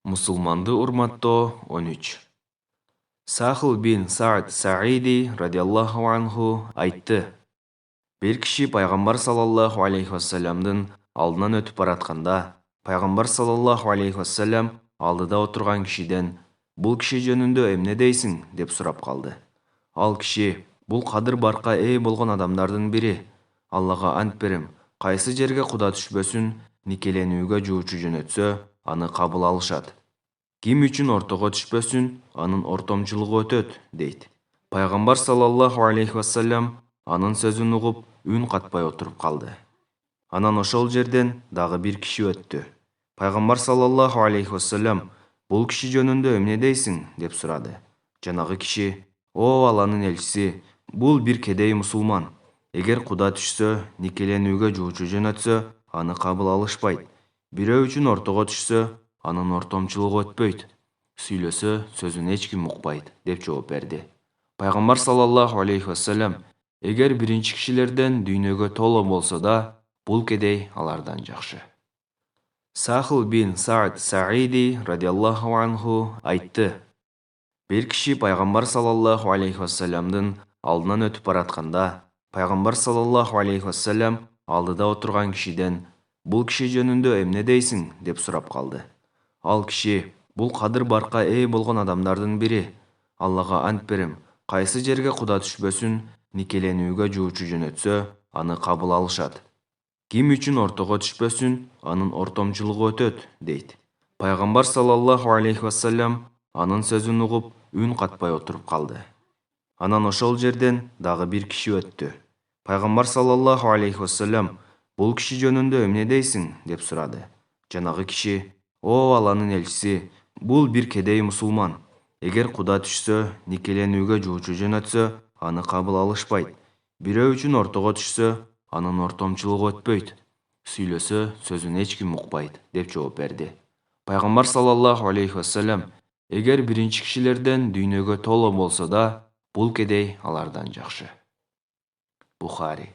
Мусулманды урматтоо 13. Сахл бин Саад Саиди радиаллаху анху айтты. Bir киши пайгамбар саллаллаху алейхи вассаламдын алдынан өтүп баратканда, пайгамбар саллаллаху алейхи вассалам алдыда отурган кишиден «Бул киши жөнүндө эмне дейсиң?» деп сурап калды. Ал киши «Бул кадыр барка ээ болгон адамдардын бири. Аллага ант берем, кайсы жерге куда түшпөсүн, никеленүүгө жуучу жөнөтсө, аны кабыл алышат. Ким үчүн ортого түшпөсүн, анын ортомчулугу өтөт», дейт. Пайгамбар саллаллаху алейхи вассалам анын сөзүн угуп, үн катпай отуруп калды. Анан ошол жерден дагы бир киши өттү. Пайгамбар саллаллаху алейхи вассалам «Бул киши жөнүндө эмне дейсиң?» деп сурады. Жанагы киши «О Алланын элчиси, бул бир кедей мусулман. Эгер куда түшсө, никеленүүгө жуучу жөнөтсө, аны кабыл алышпайт. Бирөө үчүн ортого түшсө, анын ортомчулугу өтпөйт. Сүйлөсө, сөзүн эч ким укпайт», деп жооп берди. Пайгамбар саллаллаху алейхи вассалам «Эгер биринчи кишилерден дүйнөгө толо болсо да, бул кедей алардан жакшы». Сахл бин Саад Саиди радиаллаху анху айтты. Bir киши пайгамбар саллаллаху алейхи вассаламдын алдынан өтүп баратканда, пайгамбар саллаллаху алейхи вассалам алдыда отурган кишиден «Бул киши жөнүндө эмне дейсиң?» деп сурап калды. Ал киши «Бул кадыр барка ээ болгон адамдардын бири. Аллага ант берем, кайсы жерге куда түшпөсүн, никеленүүгө жуучу жөнөтсө, аны кабыл алышат. Ким үчүн ортого түшпөсүн, анын ортомчулугу өтөт», дейт. Пайгамбар саллаллаху алейхи вассалам анын сөзүн угуп, үн катпай отуруп калды. Анан ошол жерден дагы бир киши өттү. Пайгамбар саллаллаху алейхи вассалам «Бул киши жөнүндө эмне дейсиң?» деп сурады. Жанагы киши «О Алланын элчиси, бул бир кедей мусулман. Эгер куда түшсө, никеленүүгө жуучу жөнөтсө, аны кабыл алышпайт. Бирөө үчүн ортого түшсө, анын ортомчулугу өтпөйт. Сүйлөсө, сөзүн эч ким укпайт», деп жооп берди. Пайгамбар саллаллаху алейхи вассалам «Эгер биринчи кишилерден дүйнөгө толо болсо да, бул кедей алардан жакшы». Бухари.